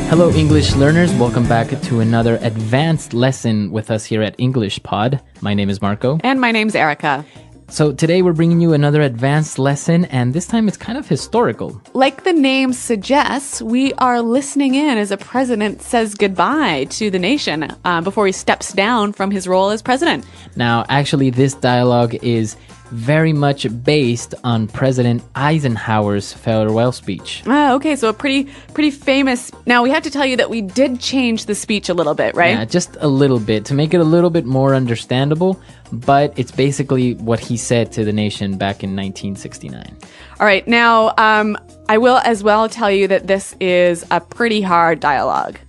Hello, English learners. Welcome back to another advanced lesson with us here at English Pod. My name is Marco. And my name's Erica. So today we're bringing you another advanced lesson, and this time it's kind of historical. Like the name suggests, we are listening in as a president says goodbye to the nation before he steps down from his role as president. Now, actually, this dialogue is very much based on President Eisenhower's farewell speech. Okay, so a pretty famous. Now, we have to tell you that we did change the speech a little bit, right? Yeah, just a little bit to make it a little bit more understandable, but it's basically what he said to the nation back in 1969. All right, now I will as well tell you that this is a pretty hard dialogue.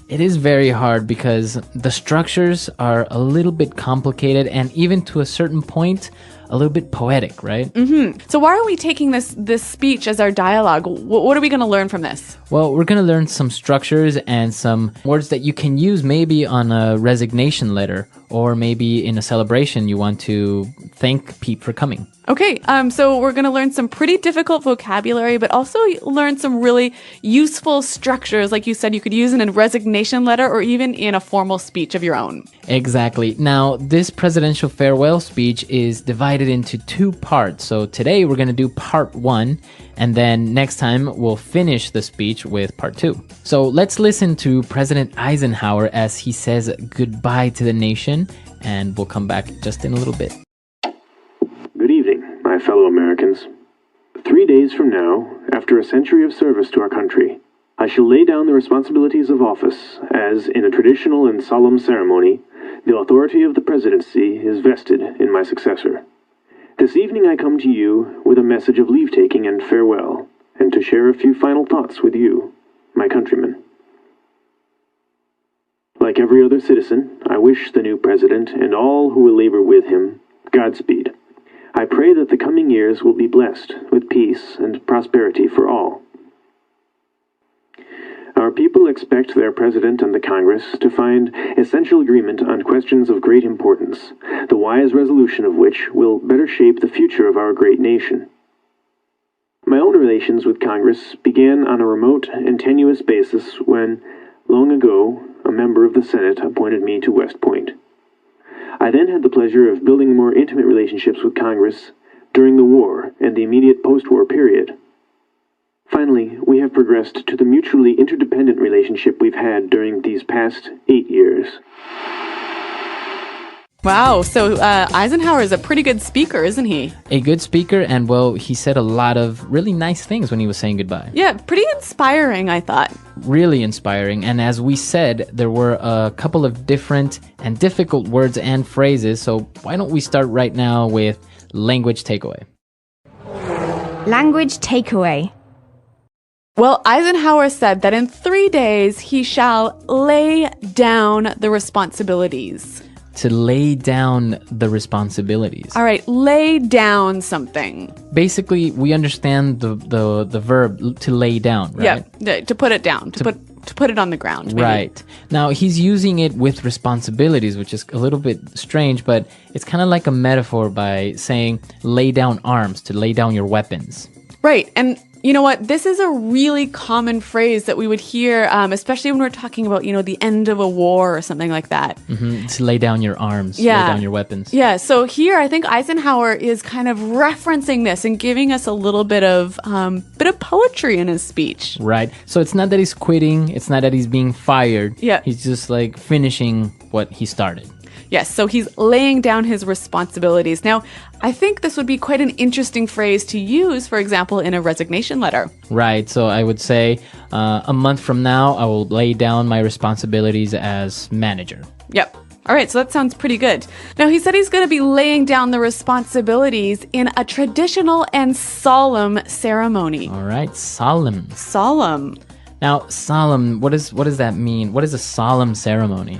It is very hard because the structures are a little bit complicated and even to a certain point, a little bit poetic, right? Mm-hmm. So why are we taking this speech as our dialogue? What are we going to learn from this? Well, we're going to learn some structures and some words that you can use maybe on a resignation letter or maybe in a celebration you want to thank Pete for coming. Okay, so we're going to learn some pretty difficult vocabulary, but also learn some really useful structures. Like you said, you could use in a resignation letter or even in a formal speech of your own. Exactly. Now, this presidential farewell speech is divided into two parts. So today we're going to do part one, and then next time we'll finish the speech with part two. So let's listen to President Eisenhower as he says goodbye to the nation, and we'll come back just in a little bit. Good evening, my fellow Americans. 3 days from now, after a century of service to our country, I shall lay down the responsibilities of office as, in a traditional and solemn ceremony, the authority of the presidency is vested in my successor. This evening I come to you with a message of leave-taking and farewell, and to share a few final thoughts with you, my countrymen. Like every other citizen, I wish the new president and all who will labor with him Godspeed. I pray that the coming years will be blessed with peace and prosperity for all. Our people expect their president and the Congress to find essential agreement on questions of great importance, the wise resolution of which will better shape the future of our great nation. My own relations with Congress began on a remote and tenuous basis when, long ago, a member of the Senate appointed me to West Point. I then had the pleasure of building more intimate relationships with Congress during the war and the immediate post-war period. Finally, we have progressed to the mutually interdependent relationship we've had during these past 8 years. Wow, so Eisenhower is a pretty good speaker, isn't he? A good speaker, and well, he said a lot of really nice things when he was saying goodbye. Yeah, pretty inspiring, I thought. Really inspiring, and as we said, there were a couple of different and difficult words and phrases, so why don't we start right now with language takeaway. Language takeaway. Well, Eisenhower said that in 3 days he shall lay down the responsibilities. To lay down the responsibilities. All right, lay down something. Basically, we understand the verb to lay down, right? Yeah, to put it down, to put it on the ground. Maybe. Right. Now, he's using it with responsibilities, which is a little bit strange, but it's kind of like a metaphor by saying lay down arms, to lay down your weapons. Right, and you know what? This is a really common phrase that we would hear, especially when we're talking about, the end of a war or something like that. Mm-hmm. To lay down your arms, yeah. Lay down your weapons. Yeah, so here I think Eisenhower is kind of referencing this and giving us a little bit of poetry in his speech. Right. So it's not that he's quitting. It's not that he's being fired. Yeah. He's just like finishing what he started. Yes, so he's laying down his responsibilities. Now, I think this would be quite an interesting phrase to use, for example, in a resignation letter. Right, so I would say a month from now, I will lay down my responsibilities as manager. Yep. All right, so that sounds pretty good. Now, he said he's going to be laying down the responsibilities in a traditional and solemn ceremony. All right, solemn. Solemn. Now, solemn, what does that mean? What is a solemn ceremony?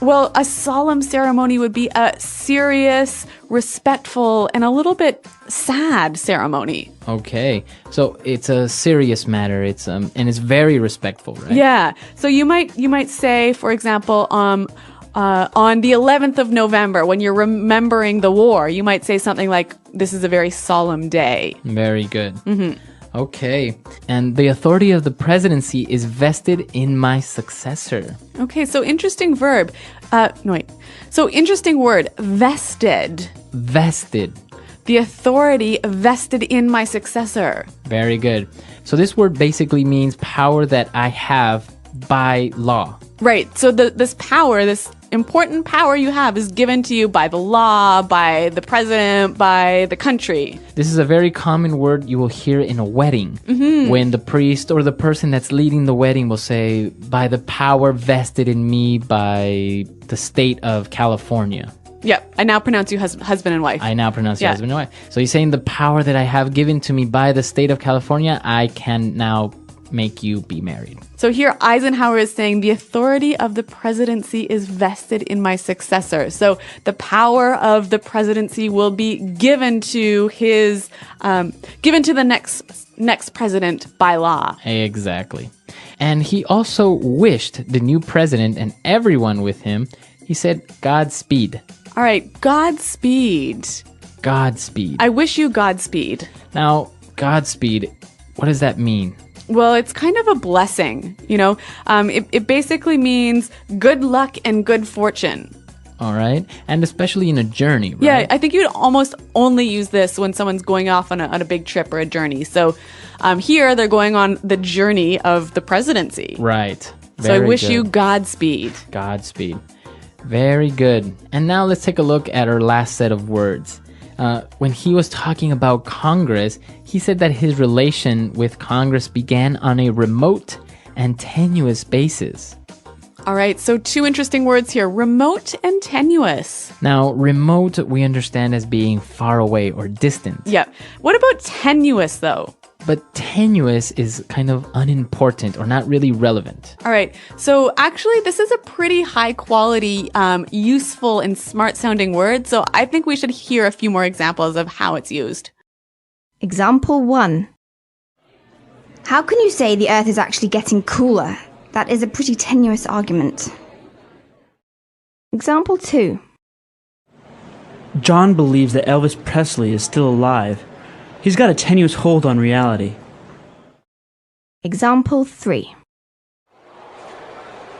Well, a solemn ceremony would be a serious, respectful, and a little bit sad ceremony. Okay, so it's a serious matter. It's and it's very respectful, right? Yeah. So you might say, for example, on the 11th of November, when you're remembering the war, you might say something like, "This is a very solemn day." Very good. Mm-hmm. Okay. And the authority of the presidency is vested in my successor. Okay, so interesting verb. No, wait. So interesting word, vested. Vested. The authority vested in my successor. Very good. So this word basically means power that I have by law. Right. So this power, this important power you have is given to you by the law, by the president, by the country. This is a very common word you will hear in a wedding. When the priest or the person that's leading the wedding will say, by the power vested in me by the state of California. Yep. I now pronounce you husband and wife. I now pronounce you husband and wife. So he's saying the power that I have given to me by the state of California, I can now make you be married. So here Eisenhower is saying the authority of the presidency is vested in my successor. So the power of the presidency will be given to the next president by law. Exactly. And he also wished the new president and everyone with him, he said, Godspeed. All right, Godspeed. Godspeed. I wish you Godspeed. Now, Godspeed, what does that mean? Well, it's kind of a blessing, you know. It basically means good luck and good fortune. All right. And especially in a journey, right? Yeah, I think you'd almost only use this when someone's going off on a big trip or a journey. So here they're going on the journey of the presidency. Right. So I wish good. you Godspeed. Godspeed. Very good. And now let's take a look at our last set of words. When he was talking about Congress, he said that his relation with Congress began on a remote and tenuous basis. All right, so two interesting words here, remote and tenuous. Now, remote we understand as being far away or distant. Yeah. What about tenuous, though? But tenuous is kind of unimportant or not really relevant. All right, so actually this is a pretty high quality, useful and smart sounding word. So I think we should hear a few more examples of how it's used. Example 1. How can you say the Earth is actually getting cooler? That is a pretty tenuous argument. Example 2. John believes that Elvis Presley is still alive. He's got a tenuous hold on reality. Example 3.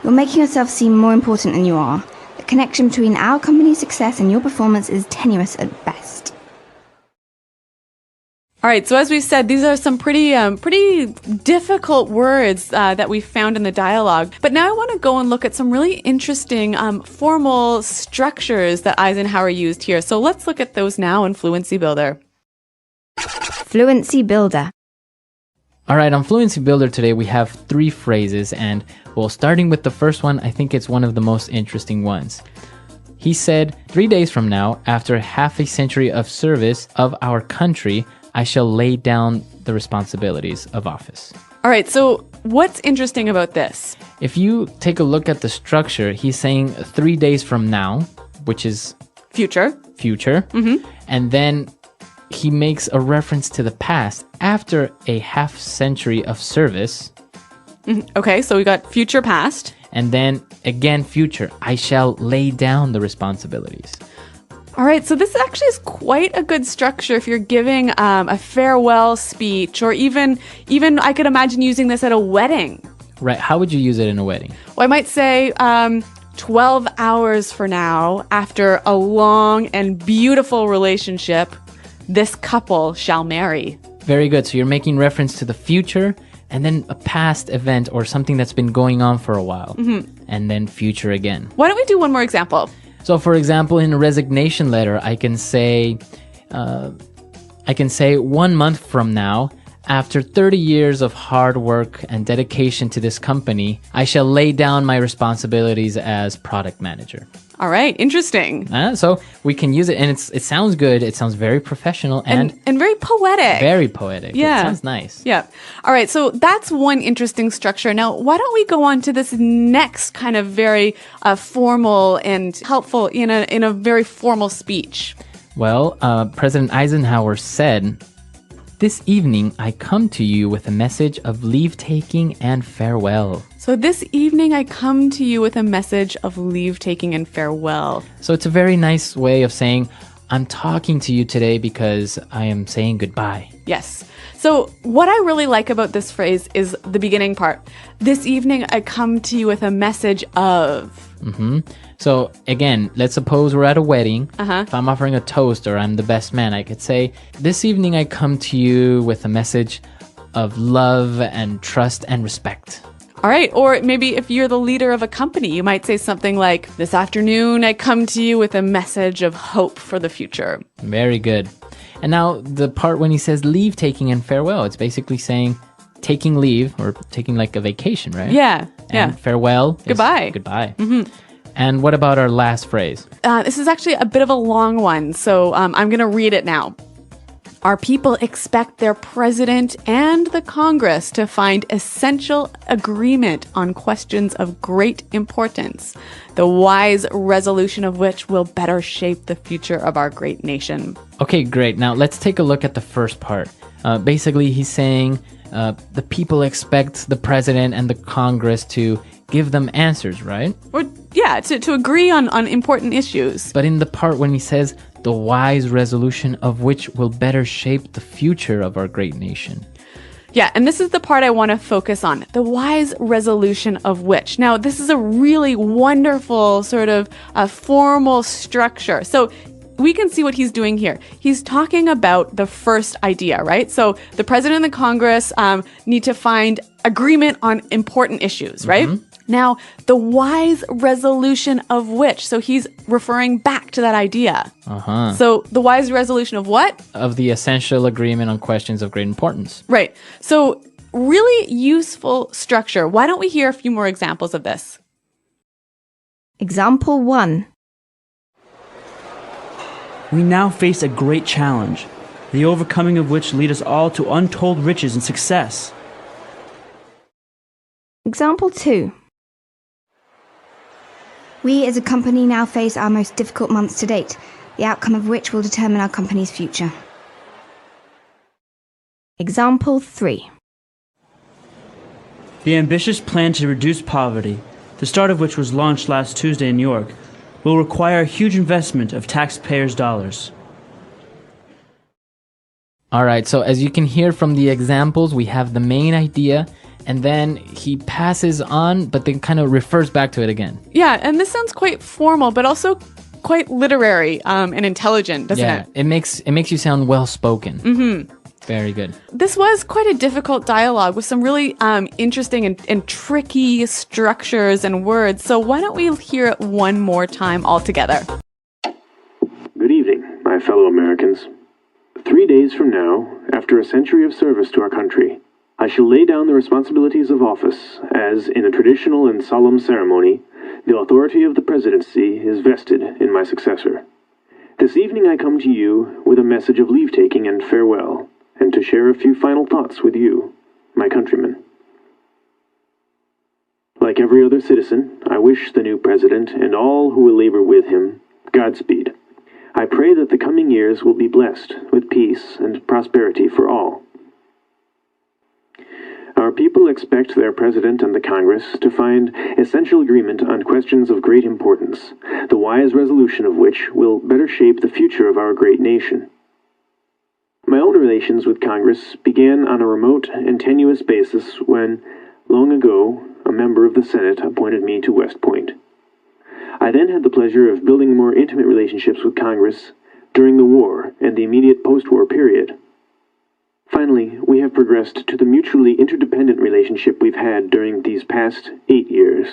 You're making yourself seem more important than you are. The connection between our company's success and your performance is tenuous at best. All right, so as we said, these are some pretty difficult words that we found in the dialogue. But now I want to go and look at some really interesting formal structures that Eisenhower used here. So let's look at those now in Fluency Builder. Fluency Builder. All right, on Fluency Builder today, we have 3 phrases. And, well, starting with the first one, I think it's one of the most interesting ones. He said, 3 days from now, after half a century of service of our country, I shall lay down the responsibilities of office. All right, so what's interesting about this? If you take a look at the structure, he's saying 3 days from now, which is Future. And then he makes a reference to the past after a half century of service. Okay, so we got future, past. And then again, future. I shall lay down the responsibilities. All right, so this actually is quite a good structure if you're giving a farewell speech, or even I could imagine using this at a wedding. Right. How would you use it in a wedding? Well, I might say 12 hours for now, after a long and beautiful relationship, this couple shall marry. Very good. So you're making reference to the future and then a past event or something that's been going on for a while. And then future again. Why don't we do one more example? So, for example, in a resignation letter, I can say 1 month from now, after 30 years of hard work and dedication to this company, I shall lay down my responsibilities as product manager. All right, interesting. So we can use it, and it sounds good. It sounds very professional and very poetic. Very poetic. Yeah. It sounds nice. Yeah. All right, so that's one interesting structure. Now, why don't we go on to this next kind of very formal and helpful in a very formal speech? Well, President Eisenhower said, "This evening, I come to you with a message of leave-taking and farewell." So this evening, I come to you with a message of leave-taking and farewell. So it's a very nice way of saying, I'm talking to you today because I am saying goodbye. Yes. So what I really like about this phrase is the beginning part. This evening I come to you with a message of. So again, let's suppose we're at a wedding. If I'm offering a toast or I'm the best man, I could say, this evening I come to you with a message of love and trust and respect. All right. Or maybe if you're the leader of a company, you might say something like, this afternoon I come to you with a message of hope for the future. Very good. And now the part when he says leave taking and farewell, it's basically saying taking leave or taking like a vacation, right? Yeah. And farewell is Goodbye. Goodbye. And what about our last phrase? This is actually a bit of a long one, so I'm going to read it now. Our people expect their president and the Congress to find essential agreement on questions of great importance, the wise resolution of which will better shape the future of our great nation. Okay, great. Now let's take a look at the first part. Basically, he's saying the people expect the president and the Congress to give them answers, right? Or, yeah, to agree on important issues. But in the part when he says the wise resolution of which will better shape the future of our great nation. Yeah, and this is the part I want to focus on, the wise resolution of which. Now, this is a really wonderful sort of formal structure. So we can see what he's doing here. He's talking about the first idea, right? So the president and the Congress need to find agreement on important issues, right? Now, the wise resolution of which, so he's referring back to that idea. So the wise resolution of what? Of the essential agreement on questions of great importance. Right. So really useful structure. Why don't we hear a few more examples of this? Example 1. We now face a great challenge, the overcoming of which lead us all to untold riches and success. Example 2. We as a company now face our most difficult months to date, the outcome of which will determine our company's future. Example 3. The ambitious plan to reduce poverty, the start of which was launched last Tuesday in New York, will require a huge investment of taxpayers' dollars. All right, so as you can hear from the examples, we have the main idea, and then he passes on, but then kind of refers back to it again. Yeah, and this sounds quite formal, but also quite literary and intelligent, doesn't it? It makes you sound well-spoken. Very good. This was quite a difficult dialogue with some really interesting and tricky structures and words. So why don't we hear it one more time all together? Good evening, my fellow Americans. 3 days from now, after a century of service to our country, I shall lay down the responsibilities of office as, in a traditional and solemn ceremony, the authority of the presidency is vested in my successor. This evening I come to you with a message of leave-taking and farewell, and to share a few final thoughts with you, my countrymen. Like every other citizen, I wish the new president and all who will labor with him Godspeed. I pray that the coming years will be blessed with peace and prosperity for all. Our people expect their president and the Congress to find essential agreement on questions of great importance, the wise resolution of which will better shape the future of our great nation. My own relations with Congress began on a remote and tenuous basis when, long ago, a member of the Senate appointed me to West Point. I then had the pleasure of building more intimate relationships with Congress during the war and the immediate post-war period. Finally, we have progressed to the mutually interdependent relationship we've had during these past 8 years.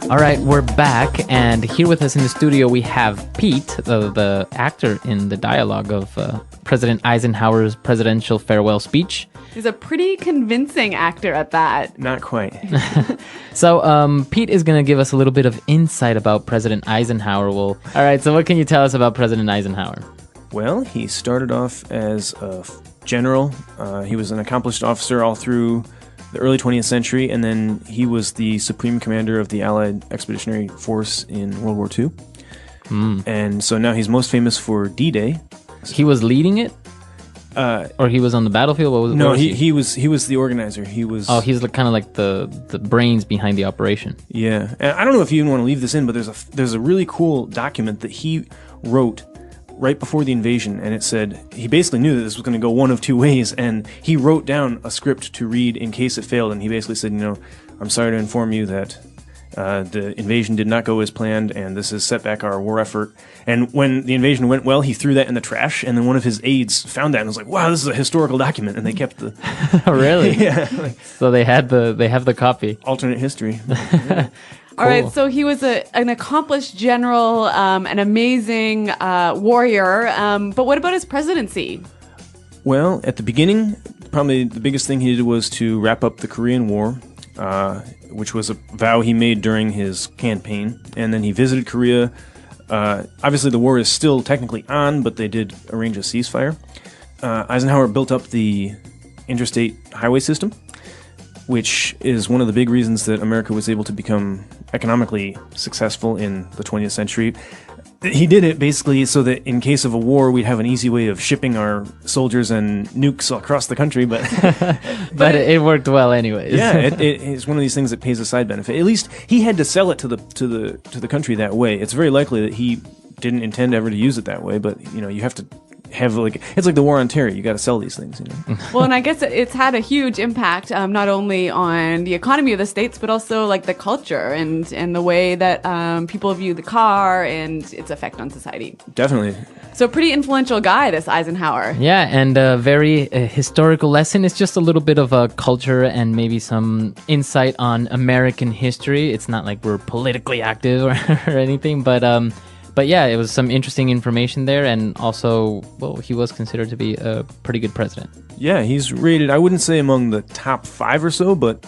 All right, we're back, and here with us in the studio we have Pete, the actor in the dialogue of President Eisenhower's presidential farewell speech. He's a pretty convincing actor at that. Not quite. So Pete is going to give us a little bit of insight about President Eisenhower. All right, so what can you tell us about President Eisenhower? Well, he started off as a general. He was an accomplished officer all through the early 20th century, and then he was the supreme commander of the Allied Expeditionary Force in World War II. And so now he's most famous for D-Day. He was leading it? Or he was on the battlefield? What No, was he was the organizer. He was. Oh, he's kind of like the brains behind the operation. Yeah, and I don't know if you even want to leave this in, but there's a really cool document that he wrote right before the invasion, and it said he basically knew that this was going to go one of two ways, and he wrote down a script to read in case it failed, and he basically said, I'm sorry to inform you that the invasion did not go as planned, and this has set back our war effort. And when the invasion went well, he threw that in the trash, and then one of his aides found that and was like, wow, this is a historical document, and they kept the... Really? Yeah. So they have the copy. Alternate history. All right, so he was an accomplished general, an amazing warrior, but what about his presidency? Well, at the beginning, probably the biggest thing he did was to wrap up the Korean War, which was a vow he made during his campaign, and then he visited Korea. Obviously, the war is still technically on, but they did arrange a ceasefire. Eisenhower built up the interstate highway system, which is one of the big reasons that America was able to become economically successful in the 20th century. He did it basically so that in case of a war, we'd have an easy way of shipping our soldiers and nukes across the country. But but it worked well anyways. Yeah, it's one of these things that pays a side benefit. At least he had to sell it to the country that way. It's very likely that he didn't intend ever to use it that way. But you have to have it's like the war on terror. You got to sell these things. Well, and I guess it's had a huge impact, not only on the economy of the states, but also like the culture and the way that people view the car and its effect on society. Definitely. So pretty influential guy, this Eisenhower. Yeah, and a very historical lesson. It's just a little bit of a culture and maybe some insight on American history. It's not like we're politically active or anything, but yeah, it was some interesting information there, and also, well, he was considered to be a pretty good president. Yeah, he's rated, I wouldn't say among the top 5 or so, but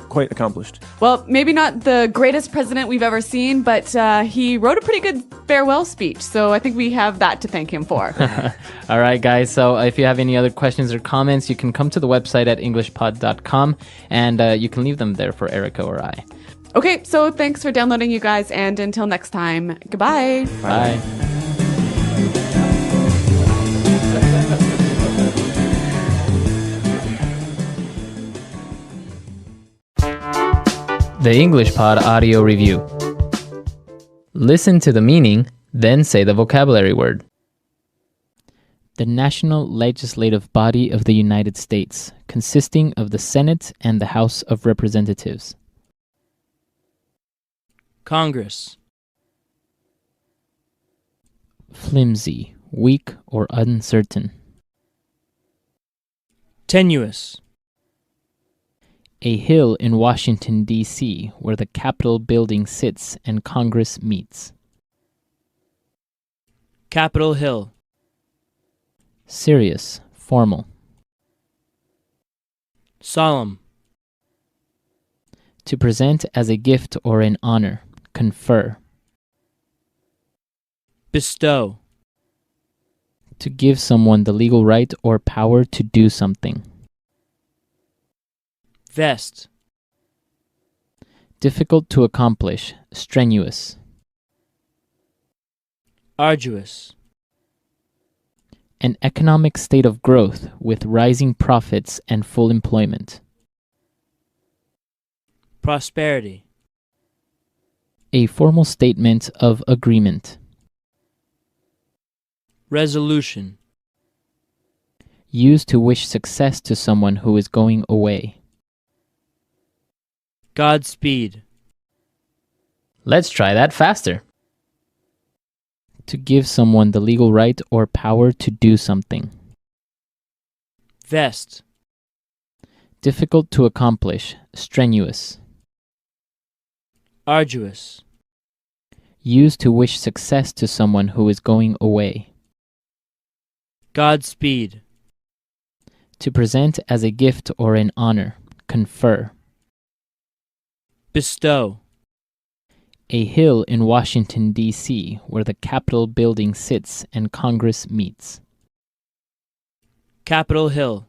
quite accomplished. Well, maybe not the greatest president we've ever seen, but he wrote a pretty good farewell speech, so I think we have that to thank him for. All right, guys, so if you have any other questions or comments, you can come to the website at englishpod.com, and you can leave them there for Erica or I. Okay, so thanks for downloading, you guys, and until next time, goodbye. Bye. The English Pod Audio Review. Listen to the meaning, then say the vocabulary word. The national legislative body of the United States, consisting of the Senate and the House of Representatives. Congress. Flimsy, weak or uncertain. Tenuous. A hill in Washington, D.C., where the Capitol building sits and Congress meets. Capitol Hill. Serious, formal. Solemn. To present as a gift or an honor. Confer. Bestow. To give someone the legal right or power to do something. Vest. Difficult to accomplish, strenuous. Arduous. An economic state of growth with rising profits and full employment. Prosperity. A formal statement of agreement. Resolution. Used to wish success to someone who is going away. Godspeed. Let's try that faster. To give someone the legal right or power to do something. Vest. Difficult to accomplish, strenuous. Arduous. Used to wish success to someone who is going away. Godspeed. To present as a gift or an honor. Confer. Bestow. A hill in Washington, D.C., where the Capitol building sits and Congress meets. Capitol Hill.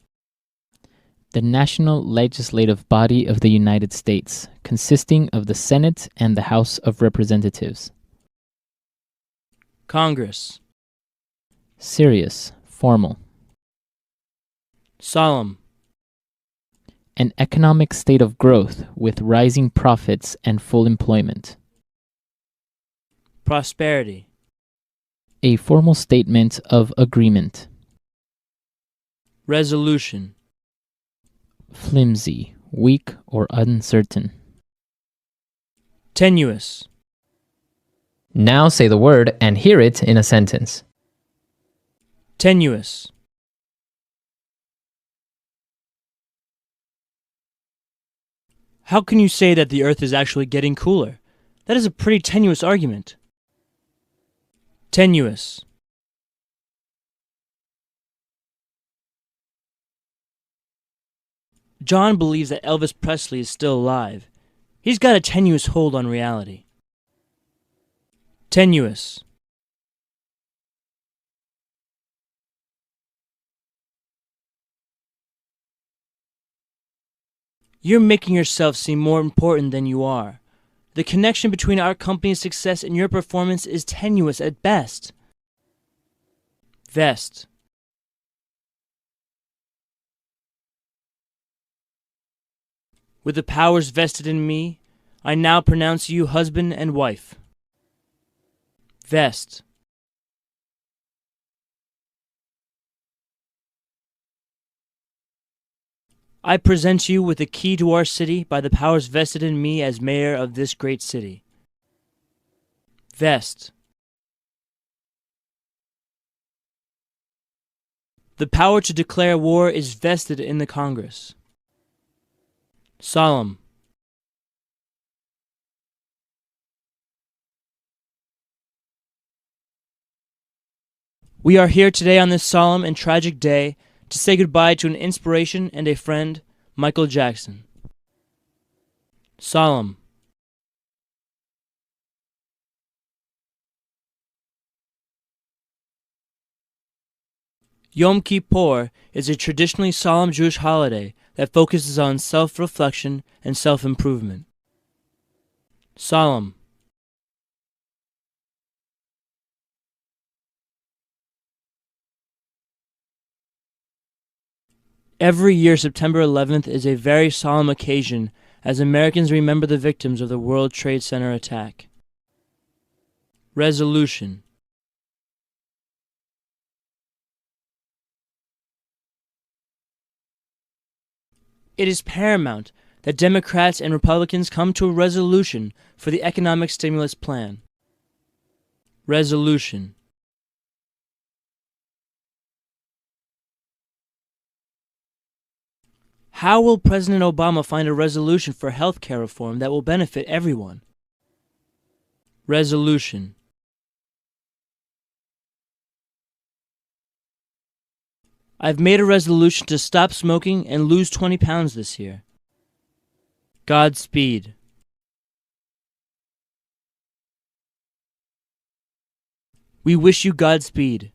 The national legislative body of the United States, consisting of the Senate and the House of Representatives. Congress. Serious, formal. Solemn. An economic state of growth with rising profits and full employment. Prosperity. A formal statement of agreement. Resolution. Flimsy, weak, or uncertain. Tenuous. Now say the word and hear it in a sentence. Tenuous. How can you say that the Earth is actually getting cooler? That is a pretty tenuous argument. Tenuous. John believes that Elvis Presley is still alive. He's got a tenuous hold on reality. Tenuous. You're making yourself seem more important than you are. The connection between our company's success and your performance is tenuous at best. Vest. With the powers vested in me, I now pronounce you husband and wife. Vest. I present you with the key to our city by the powers vested in me as mayor of this great city. Vest. The power to declare war is vested in the Congress. Solemn. We are here today on this solemn and tragic day to say goodbye to an inspiration and a friend, Michael Jackson. Solemn. Yom Kippur is a traditionally solemn Jewish holiday that focuses on self-reflection and self-improvement. Solemn. Every year, September 11th is a very solemn occasion as Americans remember the victims of the World Trade Center attack. Resolution. It is paramount that Democrats and Republicans come to a resolution for the economic stimulus plan. Resolution. How will President Obama find a resolution for health care reform that will benefit everyone? Resolution. I've made a resolution to stop smoking and lose 20 pounds this year. Godspeed. We wish you Godspeed.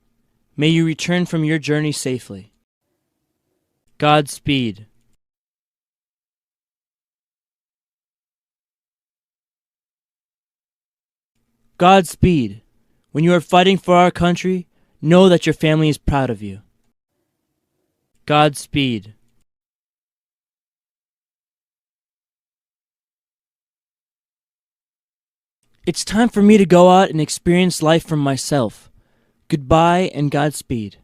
May you return from your journey safely. Godspeed. Godspeed. When you are fighting for our country, know that your family is proud of you. Godspeed. It's time for me to go out and experience life for myself. Goodbye and Godspeed.